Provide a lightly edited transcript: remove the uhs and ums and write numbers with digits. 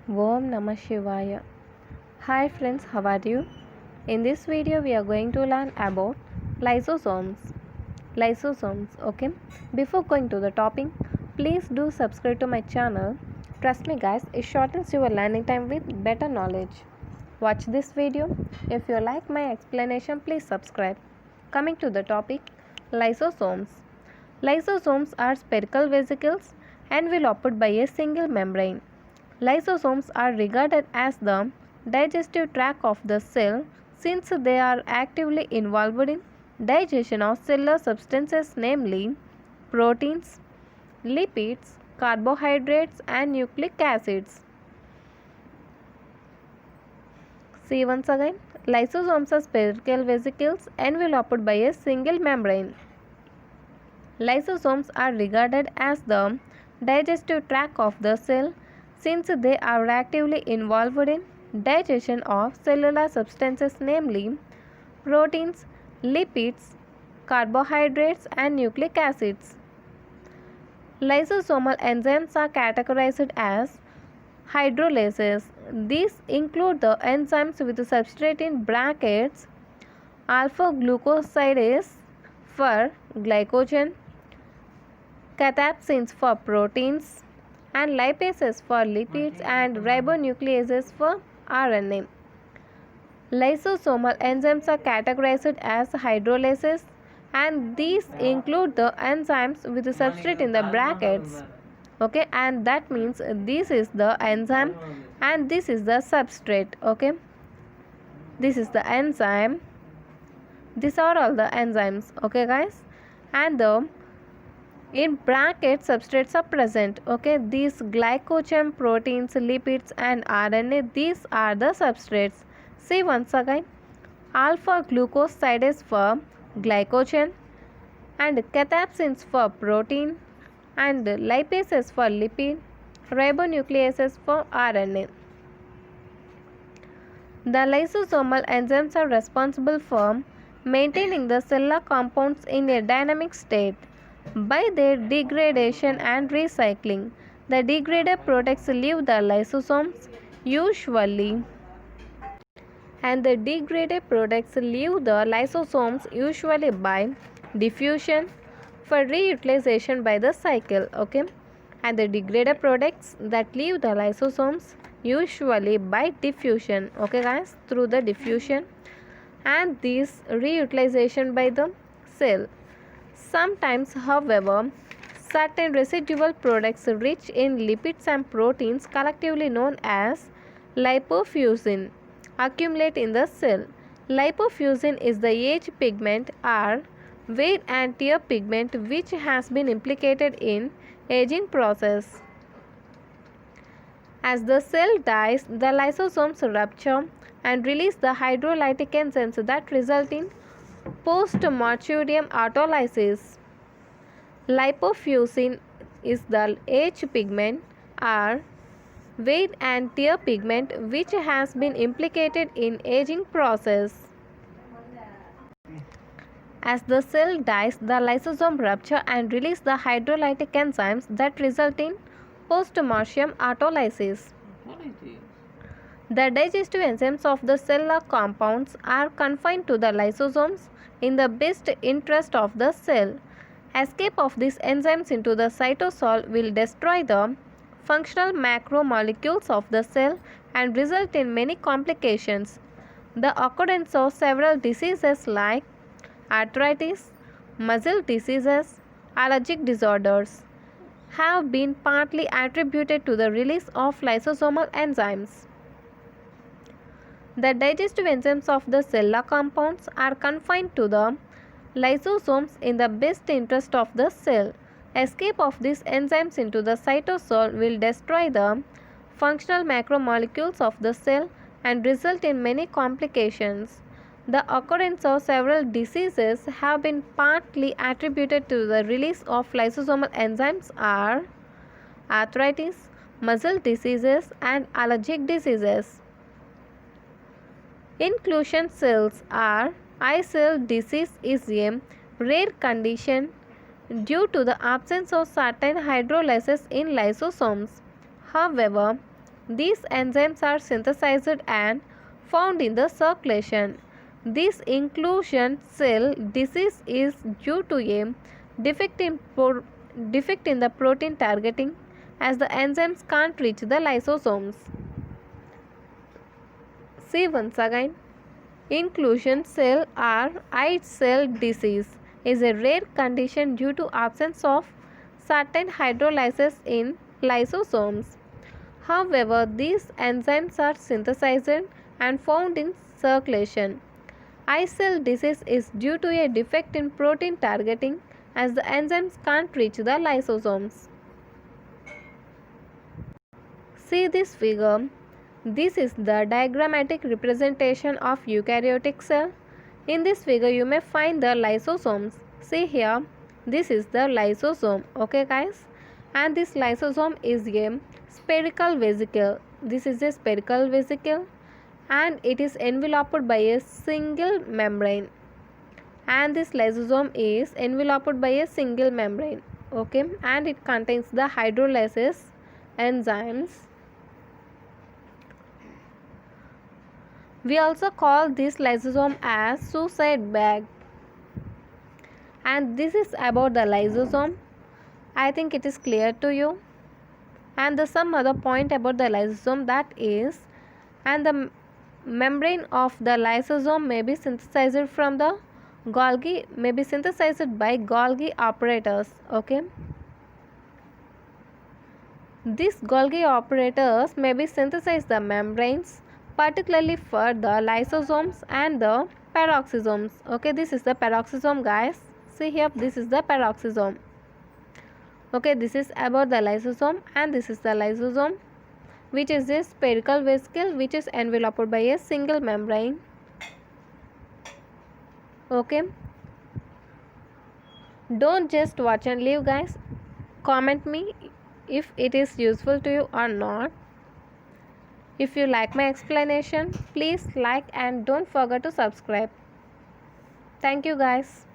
Om Namah Shivaya. Hi friends, how are you? In this video we are going to learn about lysosomes. Okay? Before going to the topic, please do subscribe to my channel. Trust me guys, it shortens your learning time with better knowledge. Watch this video. If you like my explanation, please subscribe. Coming to the topic, lysosomes. Lysosomes are spherical vesicles enveloped by a single membrane. Lysosomes are regarded as the digestive tract of the cell since they are actively involved in digestion of cellular substances, namely proteins, lipids, carbohydrates and nucleic acids. See once again, lysosomes are spherical vesicles enveloped by a single membrane. Lysosomes are regarded as the digestive tract of the cell since they are actively involved in digestion of cellular substances, namely proteins, lipids, carbohydrates and nucleic acids. Lysosomal enzymes are categorized as hydrolases. These include the enzymes with substrate in brackets alpha glucosidase for glycogen, cathepsins for proteins, and lipases for lipids, and ribonucleases for RNA. Lysosomal enzymes are categorized as hydrolases, and these include the enzymes with the substrate in the brackets. Okay, and that means this is the enzyme and this is the substrate. Okay, this is the enzyme, these are all the enzymes. Okay guys, and the in brackets substrates are present. Okay, these glycogen, proteins, lipids and RNA, these are the substrates. See once again, alpha glucosidase for glycogen and cathepsins for protein and lipases for lipid, ribonucleases for RNA. The lysosomal enzymes are responsible for maintaining the cellular compounds in a dynamic state by their degradation and recycling. The degraded products leave the lysosomes usually by diffusion for reutilization by the cycle. Okay, and the degraded products that leave the lysosomes usually by diffusion. Okay guys, through the diffusion and this reutilization by the cell. Sometimes, however, certain residual products rich in lipids and proteins, collectively known as lipofuscin, accumulate in the cell. Lipofuscin is the age pigment or wear and tear pigment which has been implicated in aging process. As the cell dies, the lysosomes rupture and release the hydrolytic enzymes that result in post-mortem autolysis. Lipofuscin is the age pigment or wear and tear pigment which has been implicated in aging process. As the cell dies, the lysosome rupture and release the hydrolytic enzymes that result in post-mortem autolysis. The digestive enzymes of the cellular compounds are confined to the lysosomes in the best interest of the cell. Escape of these enzymes into the cytosol will destroy the functional macromolecules of the cell and result in many complications. The occurrence of several diseases like arthritis, muscle diseases, allergic disorders have been partly attributed to the release of lysosomal enzymes. The digestive enzymes of the cellular compounds are confined to the lysosomes in the best interest of the cell. Escape of these enzymes into the cytosol will destroy the functional macromolecules of the cell and result in many complications. The occurrence of several diseases have been partly attributed to the release of lysosomal enzymes are arthritis, muscle diseases and allergic diseases. Inclusion cells are eye cell disease is a rare condition due to the absence of certain hydrolases in lysosomes. However, These enzymes are synthesized and found in the circulation. This inclusion cell disease is due to a defect in the protein targeting, as the enzymes can't reach the lysosomes. See once again. Inclusion cell or eye cell disease is a rare condition due to absence of certain hydrolyses in lysosomes. However, these enzymes are synthesized and found in circulation. Eye cell disease is due to a defect in protein targeting, as the enzymes can't reach the lysosomes. See this figure. This is the diagrammatic representation of eukaryotic cell. In this figure you may find the lysosomes. See here, this is the lysosome, okay guys, and this lysosome is a spherical vesicle. This is a spherical vesicle and it is enveloped by a single membrane, and this lysosome is enveloped by a single membrane, okay, and it contains the hydrolysis enzymes. We also call this lysosome as suicide bag. And this is about the lysosome. I think it is clear to you. And the some other point about the lysosome, that is, and the membrane of the lysosome may be synthesized from the Golgi, may be synthesized by Golgi apparatus, okay. These Golgi apparatus may be synthesized the membranes, particularly for the lysosomes and the peroxisomes, okay. This is the peroxisome guys. See here, this is the peroxisome, okay. This is about the lysosome, and this is the lysosome, which is a spherical vesicle which is enveloped by a single membrane, okay. Don't just watch and leave guys. Comment me if it is useful to you or not. If you like my explanation, please like and don't forget to subscribe. Thank you guys.